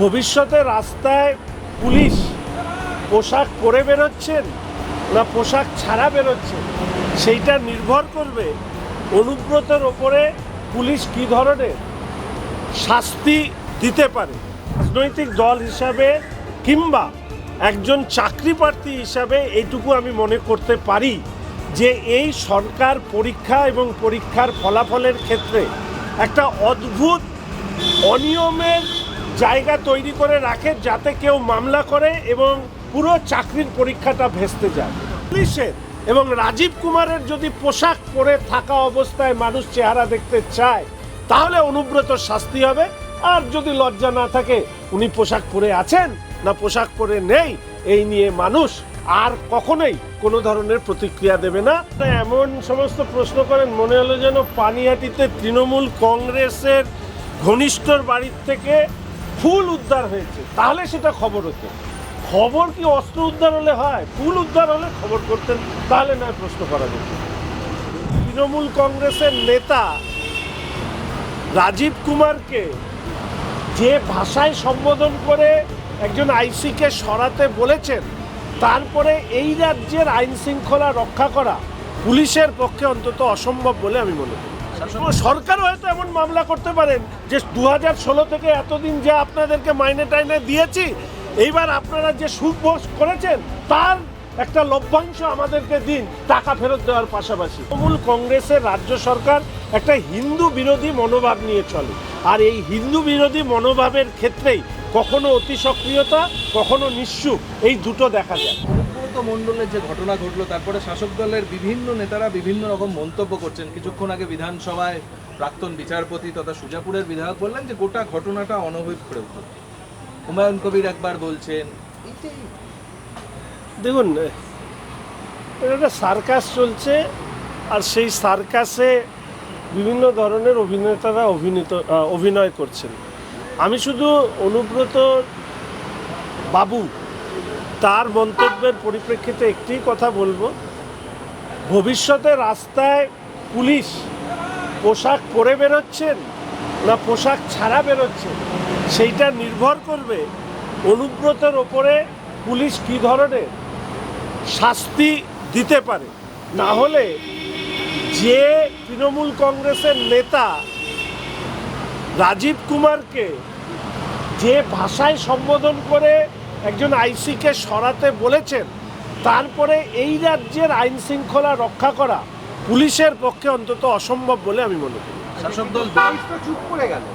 ভবিষ্যতে রাস্তায় পুলিশ পোশাক পরে বেরোচ্ছেন না পোশাক ছাড়া বেরোচ্ছেন সেইটা নির্ভর করবে অনুব্রতের ওপরে পুলিশ কী ধরনের শাস্তি দিতে পারে। রাজনৈতিক দল হিসাবে কিংবা একজন চাকরি প্রার্থী হিসাবে এইটুকু আমি মনে করতে পারি যে এই সরকার পরীক্ষা এবং পরীক্ষার ফলাফলের ক্ষেত্রে একটা অদ্ভুত অনিয়মের জায়গা তৈরি করে রাখে যাতে কেউ মামলা করে এবং পুরো চাকরির পরীক্ষাটা ভেস্তে যায়। পুলিশের এবং রাজীব কুমারের যদি পোশাক পরে থাকা অবস্থায় মানুষ চেহারা দেখতে চায় তাহলে অনুব্রত শাস্তি হবে, আর যদি লজ্জা না থাকে উনি পোশাক পরে আছেন না পোশাক পরে নেই এই নিয়ে মানুষ আর কখনোই কোনো ধরনের প্রতিক্রিয়া দেবে না। এমন সমস্ত প্রশ্ন করেন মনে হলো যেন পানিহাটিতে তৃণমূল কংগ্রেসের ঘনিষ্ঠর বাড়ির থেকে ফুল উদ্ধার হয়েছে, তাহলে সেটা খবর হতো। খবর কি অস্ত্র উদ্ধার হলে হয়? ফুল উদ্ধার হলে খবর করতেন, তাহলে নয় প্রশ্ন করা যেত। তৃণমূল কংগ্রেসের নেতা রাজীব কুমারকে যে ভাষায় সম্বোধন করে একজন আইসিকে সরাতে বলেছেন, তারপরে এই রাজ্যের আইন শৃঙ্খলা রক্ষা করা পুলিশের পক্ষে অন্তত অসম্ভব বলে আমি মনে করি। সরকারও হয়তো এমন মামলা করতে পারেন যে 2016 থেকে এতদিন যা আপনাদেরকে মাইনে টাইনে দিয়েছি, এইবার আপনারা যে সুদ করেছেন তার একটা লভ্যাংশ আমাদেরকে দিন, টাকা ফেরত দেওয়ার পাশাপাশি। তৃণমূল কংগ্রেসের রাজ্য সরকার একটা হিন্দু বিরোধী মনোভাব নিয়ে চলে, আর এই হিন্দু বিরোধী মনোভাবের ক্ষেত্রেই কখনো অতি সক্রিয়তা কখনো নিঃস্ব, এই দুটো দেখা যায়। অনুব্রত মণ্ডলের যে ঘটনা ঘটলো তারপরে শাসক দলের বিভিন্ন নেতারা বিভিন্ন রকম মন্তব্য করছেন। কিছুক্ষণ আগে বিধানসভায় প্রাক্তন বিচারপতি তথা সুজাপুরের বিধায়ক বললেন যে গোটা ঘটনাটা অনভিপ্রেত। হুমায়ুন কবির একবার বলছেন, দেখুন এটা সার্কাস চলছে, আর সেই সার্কাসে বিভিন্ন ধরনের অভিনেতারা অভিনয় করছেন। আমি শুধু অনুব্রত বাবু তার মন্তব্যের পরিপ্রেক্ষিতে একটি কথা বলবো, ভবিষ্যতে রাস্তায় পুলিশ পোশাক পরে বেরোচ্ছেন না পোশাক ছাড়া বেরোচ্ছেন সেইটা নির্ভর করবে অনুব্রতের ওপরে পুলিশ কী ধরনের শাস্তি দিতে পারে। না হলে যে তৃণমূল কংগ্রেসের নেতা রাজীব কুমারকে যে ভাষায় সম্বোধন করে একজন আইসিকে সরাতে বলেছেন, তারপরে এই রাজ্যের আইন শৃঙ্খলা রক্ষা করা পুলিশের পক্ষে অন্তত অসম্ভব বলে আমি মনে করি। শাসক দল চুপ করে গেল,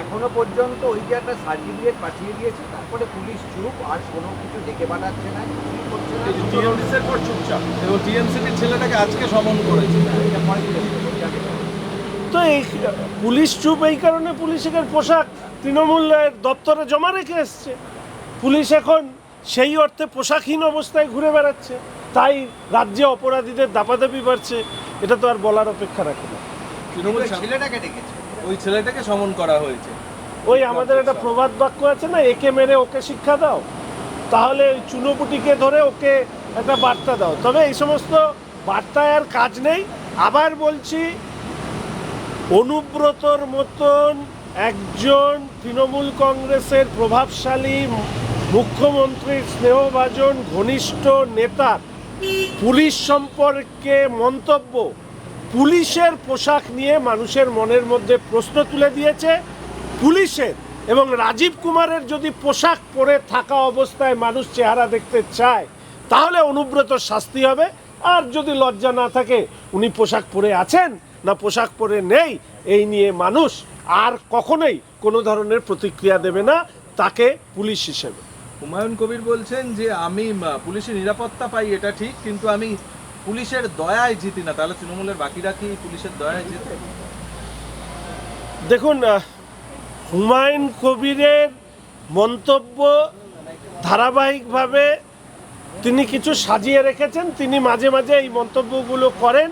এখনো পর্যন্ত ওই যে একটা সার্টিফিকেট পাঠিয়ে দিয়েছে, তারপরে পুলিশ চুপ, আর কোনো কিছু দেখে পাঠাচ্ছে না, কিছুই করছে না, টিএমসির পর চুপচাপ। এবং টিএমসির ছেলেটাকে আজকে সমন করেছে। তো এই পুলিশ চুপ এই কারণে পুলিশের পোশাক তৃণমূলের দপ্তরে জমা রেখে এসছে, পুলিশ এখন সেই অর্থে পোশাকহীন অবস্থায় ঘুরে বেড়াচ্ছে, তাই রাজ্যে অপরাধীদের দাপাদাপি বাড়ছে। এটা তো আর বলার অপেক্ষা রাখে না। তৃণমূল ছেলেটাকে ডেকেছে, ওই ছেলেটাকে সমন করা হয়েছে। ওই আমাদের একটা প্রবাদ বাক্য আছে না, একে মেরে ওকে শিক্ষা দাও, তাহলে ওই চুনোপুটিকে ধরে ওকে একটা বার্তা দাও। তবে এই সমস্ত বার্তায় আর কাজ নেই। আবার বলছি, অনুব্রতর মতন একজন তৃণমূল কংগ্রেসের প্রভাবশালী মুখ্যমন্ত্রীর স্নেহভাজন ঘনিষ্ঠ নেতার পুলিশ সম্পর্কে মন্তব্য পুলিশের পোশাক নিয়ে মানুষের মনের মধ্যে প্রশ্ন তুলে দিয়েছে। পুলিশের এবং রাজীব কুমারের যদি পোশাক পরে থাকা অবস্থায় মানুষ চেহারা দেখতে চায় তাহলে অনুব্রত শাস্তি হবে, আর যদি লজ্জা না থাকে উনি পোশাক পরে আছেন না পোশাক পরে নেই এই নিয়ে মানুষ আর কখনোই কোনো ধরনের প্রতিক্রিয়া দেবে না তাকে পুলিশ হিসেবে। হুমায়ুন কবির বলছেন যে আমি পুলিশের নিরাপত্তা পাই এটা ঠিক, কিন্তু আমি পুলিশের দয়ায় জিতি না। তাহলে তৃণমূলের বাকিরা কি পুলিশের দয়ায় জিতে? দেখুন, হুমায়ুন কবিরের মন্তব্য ধারাবাহিকভাবে তিনি কিছু সাজিয়ে রেখেছেন, তিনি মাঝে মাঝে এই মন্তব্যগুলো করেন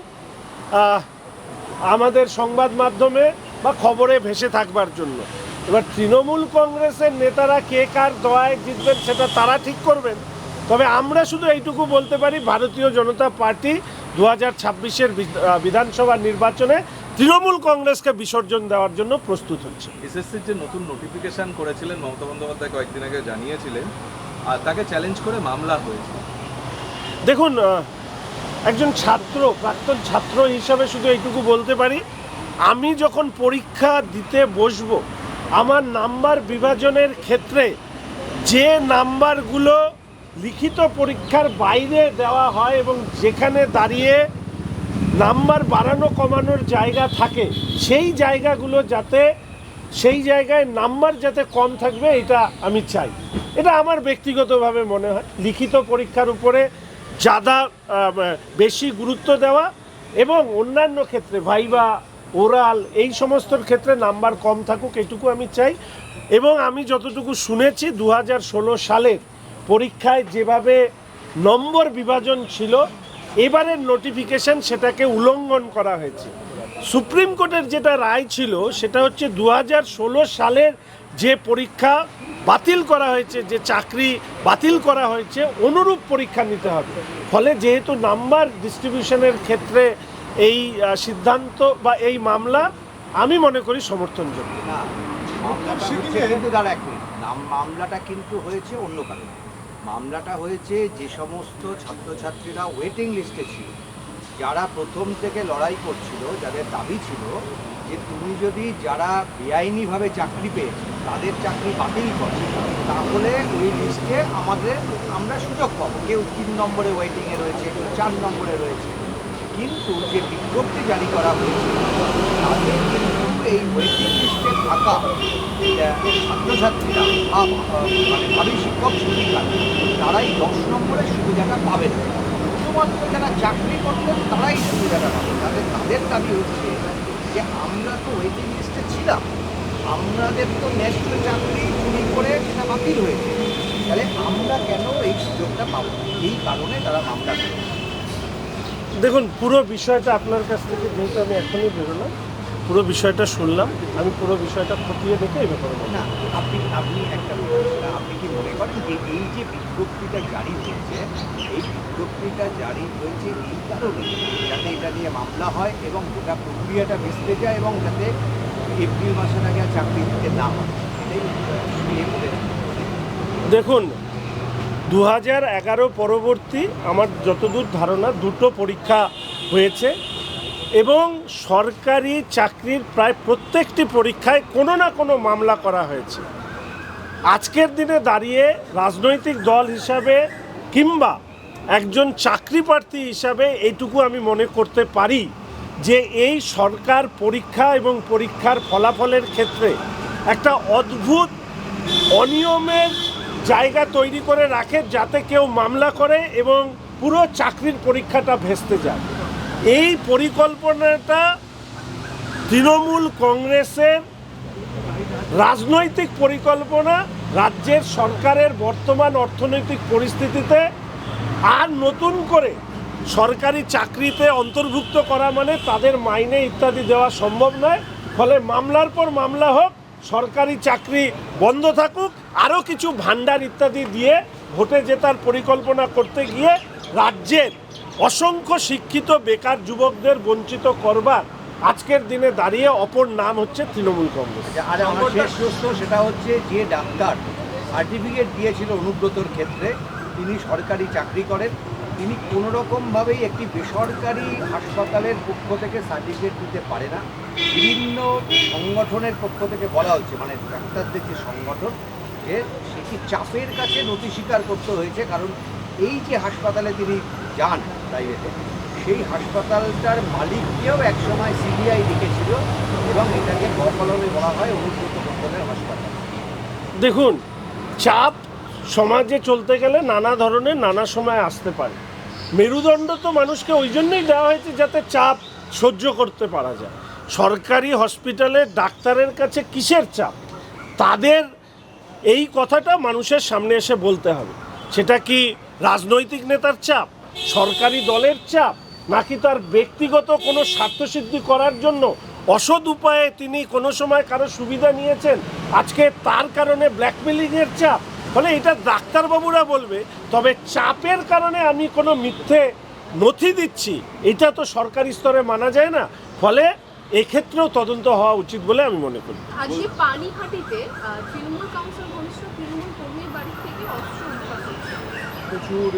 আমাদের সংবাদ মাধ্যমে বা খবরে ভেসে থাকবার জন্য। এবার তৃণমূল কংগ্রেসের নেতারা কে কার দয়ায় জিতবেন সেটা তারা ঠিক করবেন। তবে আমরা শুধু এইটুকু বলতে পারি, ভারতীয় জনতা পার্টি 2026-এর বিধানসভা নির্বাচনে তৃণমূল কংগ্রেসকে বিসর্জন দেওয়ার জন্য প্রস্তুত হচ্ছে। এসএসসির যে নতুন নোটিফিকেশন করেছিলেন মমতা বন্দ্যোপাধ্যায় কয়েকদিন আগে জানিয়েছিলেন, আর তাকে চ্যালেঞ্জ করে মামলা হয়েছে। দেখুন, একজন ছাত্র, প্রাক্তন ছাত্র হিসাবে শুধু এইটুকু বলতে পারি, আমি যখন পরীক্ষা দিতে বসবো, আমার নাম্বার বিভাজনের ক্ষেত্রে যে নাম্বারগুলো লিখিত পরীক্ষার বাইরে দেওয়া হয় এবং যেখানে দাঁড়িয়ে নাম্বার বাড়ানো কমানোর জায়গা থাকে, সেই জায়গাগুলো যাতে, সেই জায়গায় নাম্বার যাতে কম থাকবে, এটা আমি চাই। এটা আমার ব্যক্তিগতভাবে মনে হয়। লিখিত পরীক্ষার উপরে বেশি গুরুত্ব দেওয়া এবং অন্যান্য ক্ষেত্রে ভাইবা, ওরাল, এই সমস্তর ক্ষেত্রে নাম্বার কম থাকুক, এটুকু আমি চাই। এবং আমি যতটুকু শুনেছি 2016 সালের পরীক্ষায় যেভাবে নম্বর বিভাজন ছিল, এবারের নোটিফিকেশন সেটাকে উল্লঙ্ঘন করা হয়েছে। সুপ্রিম কোর্টের যেটা রায় ছিল সেটা হচ্ছে 2016 সালের যে পরীক্ষা বাতিল করা হয়েছে, যে চাকরি বাতিল করা হয়েছে, অনুরূপ পরীক্ষা নিতে হবে। ফলে যেহেতু নাম্বার ডিস্ট্রিবিউশনের ক্ষেত্রে এই সিদ্ধান্ত বা এই মামলা আমি মনে করি সমর্থনযোগ্য। না, মামলাটা হচ্ছে কিন্তু দাঁড়া এক মিনিট, মামলাটা কিন্তু হয়েছে অন্য কারণে। মামলাটা হয়েছে যে সমস্ত ছাত্রছাত্রীরা ওয়েটিং লিস্টে ছিল, যারা প্রথম থেকে লড়াই করছিল, যাদের দাবি ছিল যে তুমি যদি যারা বেআইনিভাবে চাকরি পেয়েছে তাদের চাকরি বাতিল করো, তাহলে ওই লিস্টে আমরা সুযোগ পাবো। কেউ 3 নম্বরে ওয়েটিংয়ে রয়েছে, কেউ 4 নম্বরে রয়েছে। কিন্তু যে বিজ্ঞপ্তি জারি করা হয়েছিল তাদের কিন্তু এই ওয়েটিং লিস্টে থাকা ছাত্রছাত্রীরা মানে ভাবি শিক্ষক শিক্ষিকা তারাই 10 নম্বরের সুবিধাটা পাবে না। শুধুমাত্র যারা চাকরি করতেন তারাই সুবিধাটা পাবে। তাদের দাবি হচ্ছে যে আমরা তো ওয়েটিং লিস্টে ছিলাম, আমাদের তো নেক্সট চাকরি চুরি করে সেটা বাতিল হয়েছে, তাহলে আমরা কেন এই সুযোগটা পাবো? এই কারণে তারা মামলা করে। দেখুন, পুরো বিষয়টা আপনার কাছ থেকে যেহেতু আমি এখনই বেরোলাম, পুরো বিষয়টা শুনলাম, আমি পুরো বিষয়টা খতিয়ে দেখে এই ব্যাপারে না, আপনি একটা আপনি কি মনে করেন যে এই যে বিজ্ঞপ্তিটা জারি হয়েছে, এই বিজ্ঞপ্তিটা জারি হয়েছে এই কারণে যাতে এটা নিয়ে মামলা হয় এবং গোটা প্রক্রিয়াটা ভেস্তে যায় এবং যাতে এপ্রিল মাসের আগে আর চাকরি দিতে না হয়? দেখুন, 2011 পরবর্তী আমার যতদূর ধারণা 2টো পরীক্ষা হয়েছে এবং সরকারি চাকরির প্রায় প্রত্যেকটি পরীক্ষায় কোনো না কোনো মামলা করা হয়েছে। আজকের দিনে দাঁড়িয়ে রাজনৈতিক দল হিসাবে কিংবা একজন চাকরি প্রার্থী হিসাবে এইটুকু আমি মনে করতে পারি যে এই সরকার পরীক্ষা এবং পরীক্ষার ফলাফলের ক্ষেত্রে একটা অদ্ভুত অনিয়মের জায়গা তৈরি করে রাখে, যাতে কেউ মামলা করে এবং পুরো চাকরির পরীক্ষাটা ভেস্তে যায়। এই পরিকল্পনাটা তৃণমূল কংগ্রেসের রাজনৈতিক পরিকল্পনা। রাজ্যের সরকারের বর্তমান অর্থনৈতিক পরিস্থিতিতে আর নতুন করে সরকারি চাকরিতে অন্তর্ভুক্ত করা মানে তাদের মাইনে ইত্যাদি দেওয়া সম্ভব নয়। ফলে মামলার পর মামলা হোক, সরকারি চাকরি বন্ধ থাকুক, আরও কিছু ভান্ডার ইত্যাদি দিয়ে ভোটে জেতার পরিকল্পনা করতে গিয়ে রাজ্যের অসংখ্য শিক্ষিত বেকার যুবকদের বঞ্চিত করবার আজকের দিনে দাঁড়িয়ে অপর নাম হচ্ছে তৃণমূল কংগ্রেস। আর আমার শেষ প্রশ্ন সেটা হচ্ছে, যে ডাক্তার সার্টিফিকেট দিয়েছিল অনুব্রতর ক্ষেত্রে, তিনি সরকারি চাকরি করেন, তিনি কোনোরকমভাবেই একটি বেসরকারি হাসপাতালের পক্ষ থেকে সার্টিফিকেট দিতে পারে না। বিভিন্ন সংগঠনের পক্ষ থেকে বলা হচ্ছে, মানে ডাক্তারদের যে সংগঠন, যে সেটি চাপের কাছে নথি স্বীকার করতে হয়েছে, কারণ এই যে হাসপাতালে তিনি যান প্রাইভেটে, সেই হাসপাতালটার মালিককেও একসময় সিবিআই লিখেছিল এবং এটাকে বকলমে বলা হয় অনুব্রত মণ্ডলের হাসপাতাল। দেখুন, চাপ সমাজে চলতে গেলে নানা ধরনের নানা সময় আসতে পারে। মেরুদণ্ড তো মানুষকে ওই জন্যই দেওয়া হয়েছে যাতে চাপ সহ্য করতে পারা যায়। সরকারি হসপিটালের ডাক্তারের কাছে কিসের চাপ, তাদের এই কথাটা মানুষের সামনে এসে বলতে হবে। সেটা কি রাজনৈতিক নেতার চাপ, সরকারি দলের চাপ, নাকি তার ব্যক্তিগত কোনো স্বার্থসিদ্ধি করার জন্য অসৎ উপায়ে তিনি কোনো সময় কারো সুবিধা নিয়েছেন, আজকে তার কারণে ব্ল্যাকমেলিংয়ের চাপ? ফলে এটা ডাক্তারবাবুরা বলবে। তবে চাপের কারণে আমি কোনো মিথ্যে নথি দিচ্ছি, এটা তো সরকারি স্তরে মানা যায় না। ফলে এক্ষেত্রেও তদন্ত হওয়া উচিত বলে আমি মনে করি। আজকে পানিহাটিতে তৃণমূল কাউন্সিল ঘনিষ্ঠ তৃণমূল কর্মীর বাড়ি থেকে অস্ত্র উদ্ধার হয়েছে। প্রচুর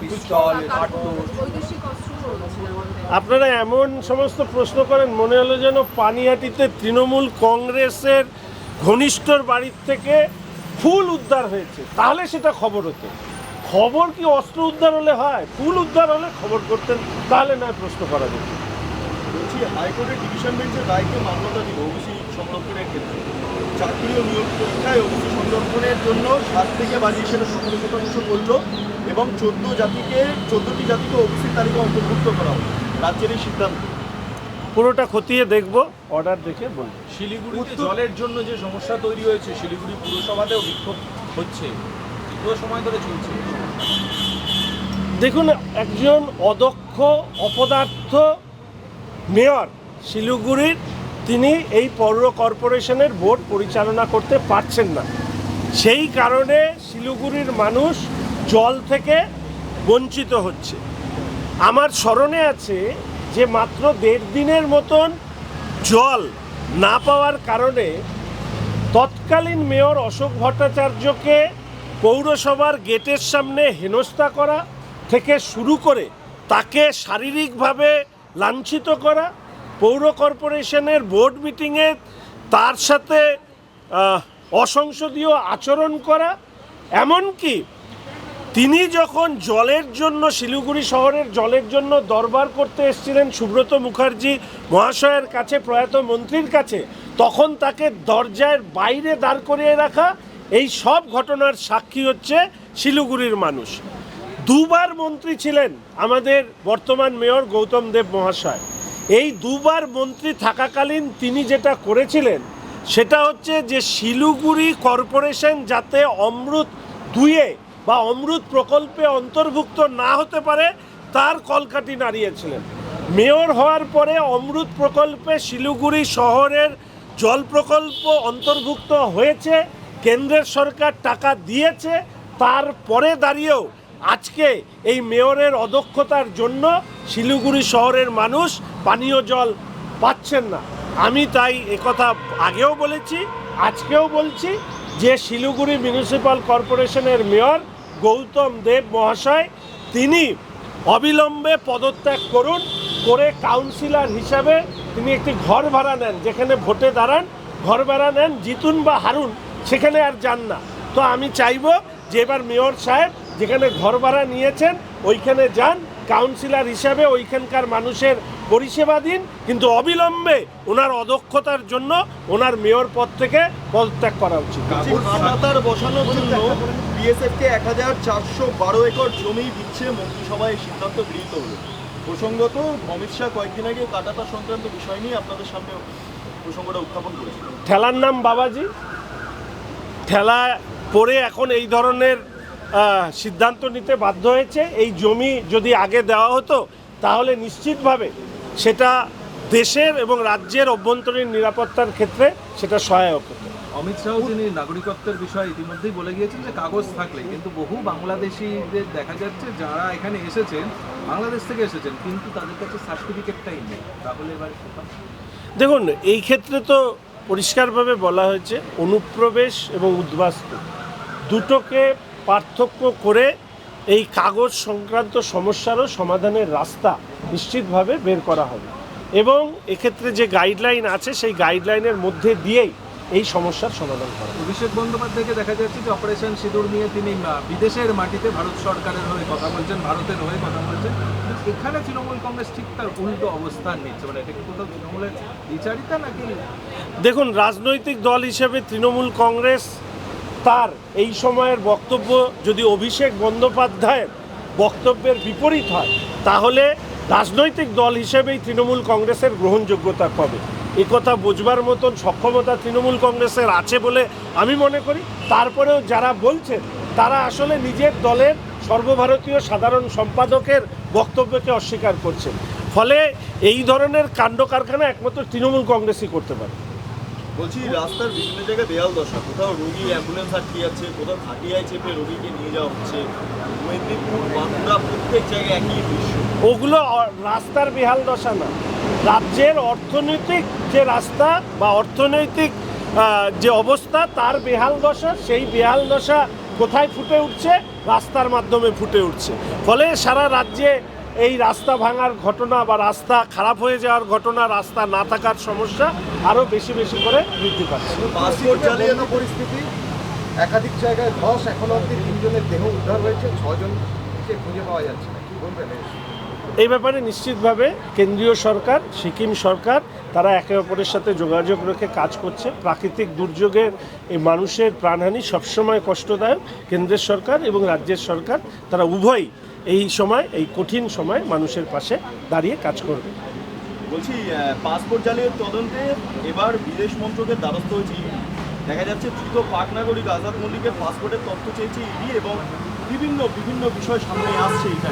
পিস্তল, কার্তুজ, বৈদেশিক অস্ত্র রয়েছে আমাদের। আপনারা এমন সমস্ত প্রশ্ন করেন, মনে হলো যেন পানিহাটিতে তৃণমূল কংগ্রেসের ঘনিষ্ঠর বাড়ির থেকে ফুল উদ্ধার হয়েছে, তাহলে সেটা খবর হতো। খবর কি অস্ত্র উদ্ধার হলে হয়? ফুল উদ্ধার হলে খবর করতেন, তাহলে নয় প্রশ্ন করা যেত। বলছি, হাইকোর্টের ডিভিশন বেঞ্চের রায়কে মান্যতা দিল ওবিসি সংরক্ষণের ক্ষেত্রে। চাকরি ও নিয়োগ পরীক্ষায় ওবিসি সংরক্ষণের জন্য 7 থেকে বাড়িয়ে সেটা 17% করলো এবং 14টি জাতিকে ওবিসির তালিকা অন্তর্ভুক্ত করা হবে। রাজ্যের এই সিদ্ধান্ত পুরোটা খতিয়ে দেখব, অর্ডার দেখে বলব। শিলিগুড়িতে জলের জন্য যে সমস্যা তৈরি হয়েছে, শিলিগুড়ি পুরসভাতেও বিক্ষোভ হচ্ছে, পুরো সময় ধরে চলছে। দেখুন, একজন অদক্ষ অপদার্থ মেয়র শিলিগুড়ির, তিনি এই পৌর কর্পোরেশনের বোর্ড পরিচালনা করতে পারছেন না। সেই কারণে শিলিগুড়ির মানুষ জল থেকে বঞ্চিত হচ্ছে। আমার স্মরণে আছে যে মাত্র 1.5 দিনের মতন জল না পাওয়ার কারণে তৎকালীন মেয়র অশোক ভট্টাচার্যকে পৌরসভার গেটের সামনে হেনস্থা করা থেকে শুরু করে তাকে শারীরিকভাবে লাঞ্ছিত করা, পৌর কর্পোরেশনের বোর্ড মিটিংয়ে তার সাথে অসংসদীয় আচরণ করা, এমনকি তিনি যখন জলের জন্য শিলিগুড়ি শহরের জলের জন্য দরবার করতে এসেছিলেন সুব্রত মুখার্জি মহাশয়ের কাছে, প্রয়াত মন্ত্রীর কাছে, তখন তাকে দরজার বাইরে দাঁড় করিয়ে রাখা, এই সব ঘটনার সাক্ষী হচ্ছে শিলিগুড়ির মানুষ। 2 বার মন্ত্রী ছিলেন আমাদের বর্তমান মেয়র গৌতম দেব মহাশয়। এই 2 বার মন্ত্রী থাকাকালীন তিনি যেটা করেছিলেন সেটা হচ্ছে যে শিলিগুড়ি কর্পোরেশন যাতে অমৃত 2-এ বা অমৃত প্রকল্পে অন্তর্ভুক্ত না হতে পারে তার কলকাঠি নাড়িয়েছিলেন। মেয়র হওয়ার পরে অমৃত প্রকল্পে শিলিগুড়ি শহরের জল প্রকল্প অন্তর্ভুক্ত হয়েছে, কেন্দ্রের সরকার টাকা দিয়েছে, তারপরে দাঁড়িয়েও আজকে এই মেয়রের অদক্ষতার জন্য শিলিগুড়ি শহরের মানুষ পানীয় জল পাচ্ছেন না। আমি তাই একথা আগেও বলেছি, আজকেও বলছি যে শিলিগুড়ি মিউনিসিপ্যাল কর্পোরেশনের মেয়র গৌতম দেব মহাশয় তিনি অবিলম্বে পদত্যাগ করুন, করে কাউন্সিলর হিসাবে তিনি একটি ঘর ভাড়া নেন, যেখানে ভোটে দাঁড়ান, ঘর ভাড়া নেন, জিতুন বা হারুন সেখানে আর যান না। তো আমি চাইব যে এবার মেয়র সাহেব যেখানে ঘর ভাড়া নিয়েছেন ওইখানে যান, কাউন্সিলর হিসাবে ওইখানকার মানুষের পরিষেবা দিন, কিন্তু অবিলম্বে ওনার অদক্ষতার জন্য ওনার মেয়র পদ থেকে পদত্যাগ করা উচিত। কাঁটাতার বসানোর জন্য বিএসএফকে 1412 একর জমি দিচ্ছে মন্ত্রিসভায় সিদ্ধান্ত গৃহীত হলো। প্রসঙ্গত অমিত শাহ কয়েকদিন আগে কাঁটাতার সংক্রান্ত বিষয় নিয়ে আপনাদের সামনে প্রসঙ্গটা উত্থাপন করেছিল। ঠেলার নাম বাবাজি, ঠেলা পরে এখন এই ধরনের সিদ্ধান্ত নিতে বাধ্য হয়েছে। এই জমি যদি আগে দেওয়া হতো তাহলে নিশ্চিতভাবে সেটা দেশের এবং রাজ্যের অভ্যন্তরীণ নিরাপত্তার ক্ষেত্রে সেটা সহায়ক হতো। অমিত শাহ তিনি নাগরিকত্বের বিষয়ে ইতিমধ্যেই বলে গিয়েছেন যে কাগজ থাকলে, কিন্তু বহু বাংলাদেশিদের দেখা যাচ্ছে যারা এখানে এসেছেন, বাংলাদেশ থেকে এসেছেন, কিন্তু তাদের কাছে সার্টিফিকেটটাই নেই। তাহলে এবার দেখুন, এই ক্ষেত্রে তো পরিষ্কারভাবে বলা হয়েছে অনুপ্রবেশ এবং উদ্বাস্তু দুটোকে পার্থক্য করে এই কাগজ সংক্রান্ত সমস্যারও সমাধানের রাস্তা নিশ্চিতভাবে বের করা হবে, এবং এক্ষেত্রে যে গাইডলাইন আছে সেই গাইডলাইনের মধ্যে দিয়েই এই সমস্যার সমাধান করা হবে। অভিষেক বন্দ্যোপাধ্যায়কে দেখা যাচ্ছে যে অপারেশন সিঁদুর নিয়ে তিনি বিদেশের মাটিতে ভারত সরকারের হয়ে কথা বলছেন, ভারতের হয়ে কথা বলছেন। এখানে তৃণমূল কংগ্রেস ঠিক তার উল্টো অবস্থান নিচ্ছে, মানে এটা কি কোথাও তৃণমূলের বিচারিতা নাকি? দেখুন, রাজনৈতিক দল হিসেবে তৃণমূল কংগ্রেস তার এই সময়ের বক্তব্য যদি অভিষেক বন্দ্যোপাধ্যায়ের বক্তব্যের বিপরীত হয় তাহলে রাজনৈতিক দল হিসেবেই তৃণমূল কংগ্রেসের গ্রহণযোগ্যতা পাবে। একথা বোঝবার মতন সক্ষমতা তৃণমূল কংগ্রেসের আছে বলে আমি মনে করি। তারপরেও যারা বলছেন তারা আসলে নিজের দলের সর্বভারতীয় সাধারণ সম্পাদকের বক্তব্যকে অস্বীকার করছেন। ফলে এই ধরনের কাণ্ড কারখানা একমাত্র তৃণমূল কংগ্রেসই করতে পারে। বলছি রাস্তার বিভিন্ন জায়গায় বেহাল দশা, কোথাও রোগী অ্যাম্বুলেন্স আটকে যাচ্ছে, কোথাও খাটিয়ায় চেপে রোগীকে নিয়ে যাওয়া হচ্ছে, মেদিনীপুর বাঁকুড়া প্রত্যেক জায়গায় একই দৃশ্য। ওগুলো রাস্তার বেহাল দশা না, রাজ্যের অর্থনৈতিক যে রাস্তা বা অর্থনৈতিক যে অবস্থা তার বেহাল দশা। সেই বেহাল দশা কোথায় ফুটে উঠছে? রাস্তার মাধ্যমে ফুটে উঠছে। ফলে সারা রাজ্যে এই রাস্তা ভাঙার ঘটনা বা রাস্তা খারাপ হয়ে যাওয়ার ঘটনা, রাস্তা না থাকার সমস্যা আরও বেশি বেশি করে বৃদ্ধি পাচ্ছে। পাসপোর্ট জালিয়াতি পরিস্থিতি, একাধিক জায়গায় ধস, এখনো অব্দি 3 জনের দেহ উদ্ধার হয়েছে, 6 জনকে খুঁজে পাওয়া যাচ্ছে না। কি বলবেন? এই ব্যাপারে নিশ্চিতভাবে কেন্দ্রীয় সরকার, সিকিম সরকার তারা একে অপরের সাথে যোগাযোগ রেখে কাজ করছে। প্রাকৃতিক দুর্যোগের এই মানুষের প্রাণহানি সবসময় কষ্টদায়ক। কেন্দ্রের সরকার এবং রাজ্যের সরকার তারা উভয়ই এই সময়, এই কঠিন সময় মানুষের পাশে দাঁড়িয়ে কাজ করবে। বলছি পাসপোর্ট জালিয়াতির তদন্তে এবার বিদেশ মন্ত্রকের দ্বারস্থ হয়েছে ইডি। দেখা যাচ্ছে ধৃত পাক নাগরিক আজাদ মল্লিকের পাসপোর্টের তথ্য চেয়েছে ইডি এবং বিভিন্ন বিভিন্ন বিষয় সামনে আসছে। এটা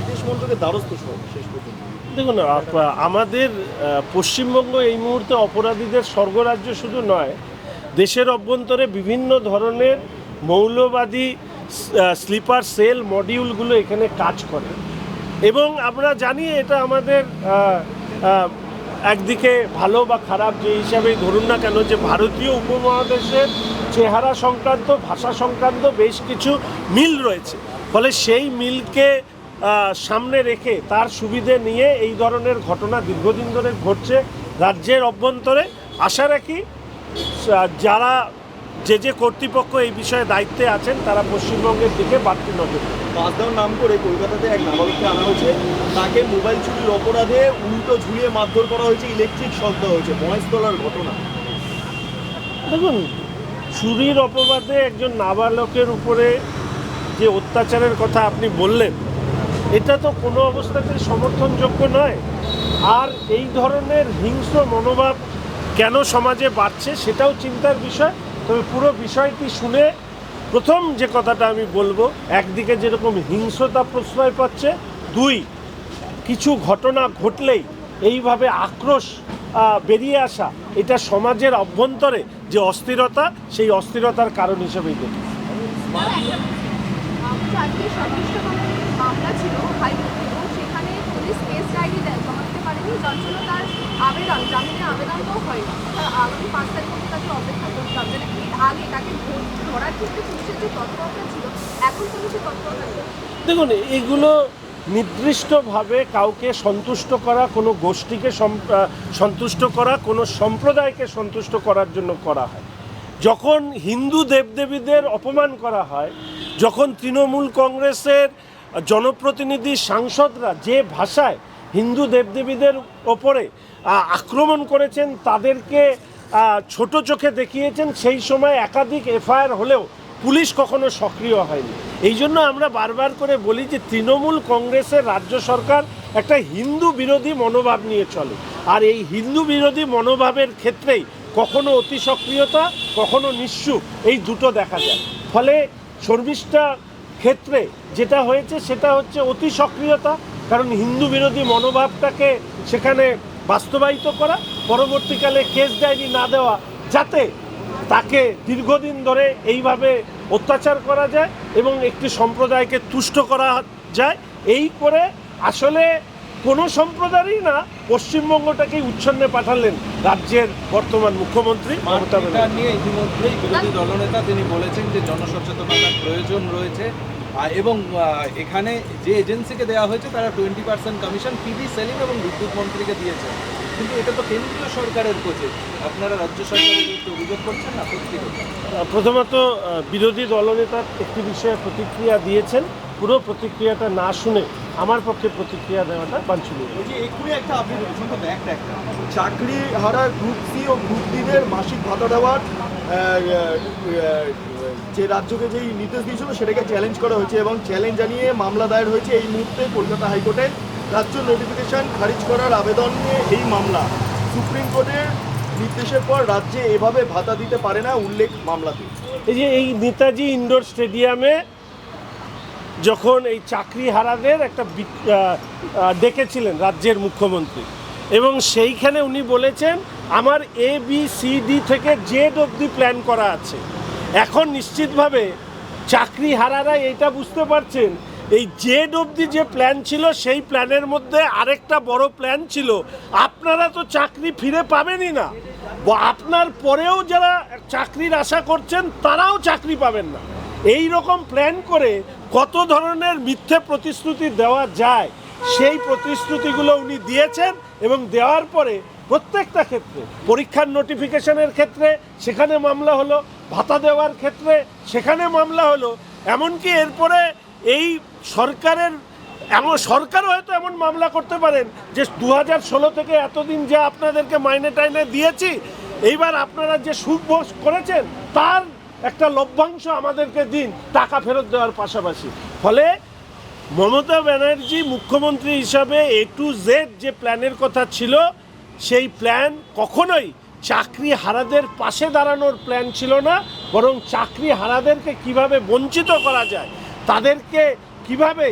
বিদেশ মন্ত্রকের দ্বারস্থ শেষ পর্যন্ত। দেখুন, আমাদের পশ্চিমবঙ্গ এই মুহূর্তে অপরাধীদের স্বর্গরাজ্য শুধু নয়, দেশের অভ্যন্তরে বিভিন্ন ধরনের মৌলবাদী স্লিপার সেল মডিউলগুলো এখানে কাজ করে এবং আমরা জানি এটা আমাদের একদিকে ভালো বা খারাপ যে হিসাবেই ধরুন না কেন, যে ভারতীয় উপমহাদেশের চেহারা সংক্রান্ত, ভাষা সংক্রান্ত বেশ কিছু মিল রয়েছে। ফলে সেই মিলকে সামনে রেখে তার সুবিধে নিয়ে এই ধরনের ঘটনা দীর্ঘদিন ধরে ঘটছে রাজ্যের অভ্যন্তরে। আশা রাখি যারা যে কর্তৃপক্ষ এই বিষয়ে দায়িত্বে আছেন তারা পশ্চিমবঙ্গের দিকে বাড়তি নজর দেবেন। পাঁচদার নাম করে কলকাতাতে এক নাবালককে আনা হয়েছে, তাকে মোবাইল চুরির অপরাধে উল্টো ঝুলিয়ে মারধর করা হয়েছে, ইলেকট্রিক শক দেওয়া হয়েছে। মহেশতলার ঘটনা। দেখুন, চুরির অপবাদে একজন নাবালকের উপরে যে অত্যাচারের কথা আপনি বললেন, এটা তো কোনো অবস্থাতেই সমর্থনযোগ্য নয়। আর এই ধরনের হিংস্র মনোভাব কেন সমাজে বাড়ছে সেটাও চিন্তার বিষয়। তবে পুরো বিষয়টি শুনে প্রথম যে কথাটা আমি বলবো, একদিকে যেরকম হিংস্রতা প্রশ্রয় পাচ্ছে, দুই, কিছু ঘটনা ঘটলেই এইভাবে আক্রোশ বেরিয়ে আসা, এটা সমাজের অভ্যন্তরে যে অস্থিরতা, সেই অস্থিরতার কারণ হিসেবেই দেখি। আজকে সন্তুষ্টকরণের মামলা ছিল হাইকোর্টে এবং সেখানে পুলিশ কেস ডায়েরি জমা দিতে পারেনি, যার জন্য তার আবেদন, জামিনের আবেদনটাও হয়নি। আগামী 5 তারিখ পর্যন্ত তাকে অপেক্ষা করতে হবে। এর আগে তাকে ধরার ক্ষেত্রে পুলিশের যে তৎপরতা ছিল, এখন পুলিশের তৎপরতা নেই। দেখুন, এগুলো নির্দিষ্টভাবে কাউকে সন্তুষ্ট করা, কোনো গোষ্ঠীকে সন্তুষ্ট করা, কোনো সম্প্রদায়কে সন্তুষ্ট করার জন্য করা হয়। যখন হিন্দু দেবদেবীদের অপমান করা হয়, যখন তৃণমূল কংগ্রেসের জনপ্রতিনিধি সাংসদরা যে ভাষায় হিন্দু দেবদেবীদের ওপরে আক্রমণ করেছেন, তাদেরকে ছোট চোখে দেখিয়েছেন, সেই সময় একাধিক এফআইআর হলেও পুলিশ কখনো সক্রিয় হয়নি। এই জন্য আমরা বারবার করে বলি যে তৃণমূল কংগ্রেসের রাজ্য সরকার একটা হিন্দু বিরোধী মনোভাব নিয়ে চলে। আর এই হিন্দু বিরোধী মনোভাবের ক্ষেত্রেই কখনো অতি সক্রিয়তা, কখনো নিঃস্ব, এই দুটো দেখা যায়। ফলে শর্মিষ্ঠা ক্ষেত্রে যেটা হয়েছে সেটা হচ্ছে অতি সক্রিয়তা, কারণ হিন্দু বিরোধী মনোভাবটাকে সেখানে বাস্তবায়িত করা, পরবর্তীকালে কেস ডায়েরি না দেওয়া, যাতে তাকে দীর্ঘদিন ধরে এইভাবে অত্যাচার করা যায় এবং একটি সম্প্রদায়কে তুষ্ট করা যায়। এই করে আসলে কোনো সম্প্রদায়ই না, পশ্চিমবঙ্গটাকেই উচ্ছন্নে পাঠালেন রাজ্যের বর্তমান মুখ্যমন্ত্রী মমতা ব্যানার্জি। নিয়ে ইতিমধ্যেই বিরোধী দলনেতা তিনি বলেছেন যে জনসচেতনতার প্রয়োজন রয়েছে এবং এখানে যে এজেন্সিকে দেওয়া হয়েছে তারা 20% কমিশন পিবি সেলিম এবং বিদ্যুৎ মন্ত্রীকে দিয়েছে, কিন্তু এটা তো কেন্দ্রীয় সরকারের প্রজেক্ট। আপনারা রাজ্য সরকারের বিরুদ্ধে অভিযোগ করছেন না? প্রথমত বিরোধী দলনেতা একটি বিষয়ে প্রতিক্রিয়া দিয়েছেন, পুরো প্রতিক্রিয়াটা না শুনে আমার পক্ষে প্রতিক্রিয়া দেওয়াটা বাঞ্ছনীয়। বলছি এক্ষুনি একটা আপডেট হয়েছে, একটা চাকরি হারা গ্রুপ সি ও গ্রুপ ডিদের মাসিক ভাতা দেওয়ার যে রাজ্যকে যেই নির্দেশ দিয়েছিল সেটাকে চ্যালেঞ্জ করা হয়েছে এবং চ্যালেঞ্জ জানিয়ে মামলা দায়ের হয়েছে এই মুহূর্তে কলকাতা হাইকোর্টে। রাজ্য নোটিফিকেশন খারিজ করার আবেদন নিয়ে এই মামলা। সুপ্রিম কোর্টের নির্দেশের পর রাজ্যে এভাবে ভাতা দিতে পারে না উল্লেখ মামলাতে। এই যে এই নেতাজি ইনডোর স্টেডিয়ামে যখন এই চাকরিহারাদের একটা ডেকেছিলেন রাজ্যের মুখ্যমন্ত্রী, এবং সেইখানে উনি বলেছেন আমার ABCD থেকে জেড অবধি প্ল্যান করা আছে। এখন নিশ্চিতভাবে চাকরি হারারা এটা বুঝতে পারছেন এই জেড অবধি যে প্ল্যান ছিল সেই প্ল্যানের মধ্যে আরেকটা বড় প্ল্যান ছিল, আপনারা তো চাকরি ফিরে পাবেনই না, আপনার পরেও যারা চাকরির আশা করছেন তারাও চাকরি পাবেন না। এই রকম প্ল্যান করে কত ধরনের মিথ্যে প্রতিশ্রুতি দেওয়া যায় সেই প্রতিশ্রুতিগুলো উনি দিয়েছেন, এবং দেওয়ার পরে প্রত্যেকটা ক্ষেত্রে, পরীক্ষার নোটিফিকেশনের ক্ষেত্রে সেখানে মামলা হলো, ভাতা দেওয়ার ক্ষেত্রে সেখানে মামলা হলো, এমনকি এরপরে এই সরকারও হয়তো এমন মামলা করতে পারেন যে 2016 থেকে এতদিন যে আপনাদেরকে মাইনে টাইনে দিয়েছি, এইবার আপনারা যে সুদ ভোগ করেছেন তার একটা লভ্যাংশ আমাদেরকে দিন, টাকা ফেরত দেওয়ার পাশাপাশি। ফলে মমতা ব্যানার্জি মুখ্যমন্ত্রী হিসাবে A to Z যে প্ল্যানের কথা ছিল, সেই প্ল্যান কখনোই চাকরি হারাদের পাশে দাঁড়ানোর প্ল্যান ছিল না, বরং চাকরি হারাদেরকে কিভাবে বঞ্চিত করা যায়, তাদেরকে কিভাবে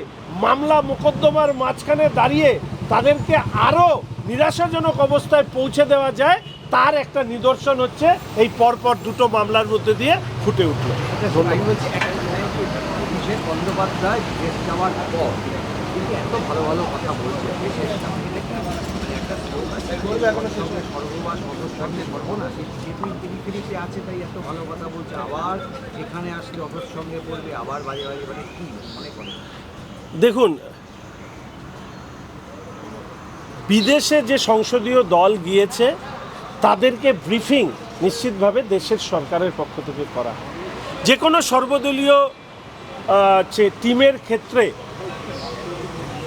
মামলা মোকদ্দমার মাঝখানে দাঁড়িয়ে তাদেরকে আরও নিরাশাজনক অবস্থায় পৌঁছে দেওয়া যায়, তার একটা নিদর্শন হচ্ছে এই পরপর দুটো মামলার মধ্যে দিয়ে ফুটে উঠল। আমি বলছি অভিষেক বন্দ্যোপাধ্যায় দেশ যাওয়ার পর কিন্তু এত ভালো ভালো কথা বলছে, দেশের সামনে একটা সর্ববাস অবস্থানে সর্বনাশ, যেহেতু পৃথিবীতে আছে তাই এত ভালো কথা বলছে, আবার এখানে আসলে অবর সঙ্গে বলবে আবার বাজে বাজে, মানে কি মনে করে? দেখুন, বিদেশে যে সংসদীয় দল গিয়েছে তাদেরকে ব্রিফিং নিশ্চিতভাবে দেশের সরকারের পক্ষ থেকে করা, যে কোনো সর্বদলীয় টিমের ক্ষেত্রে,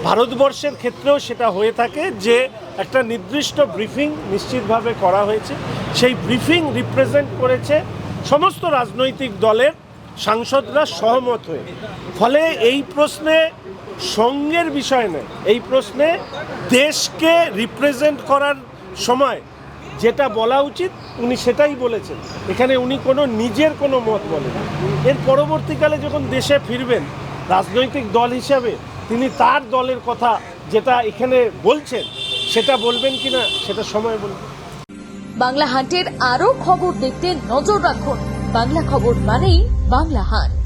ভারতবর্ষের ক্ষেত্রেও সেটা হয়ে থাকে যে একটা নির্দিষ্ট ব্রিফিং নিশ্চিতভাবে করা হয়েছে। সেই ব্রিফিং রিপ্রেজেন্ট করেছে সমস্ত রাজনৈতিক দলের সাংসদরা সহমত হয়ে। ফলে এই প্রশ্নে সঙ্গের বিষয় নয়, এই প্রশ্নে দেশকে রিপ্রেজেন্ট করার সময় যেটা বলা উচিত উনি সেটাই বলেছেন। এখানে উনি কোনো নিজের কোনো মত বলেন। এর পরবর্তীকালে যখন দেশে ফিরবেন রাজনৈতিক দল হিসাবে, তিনি তার দলের কথা যেটা এখানে বলছেন সেটা বলবেন কিনা সেটা সময় বলবে। বাংলা হান্টের আরও খবর দেখতে নজর রাখুন। বাংলা খবর মানেই বাংলা হান্ট।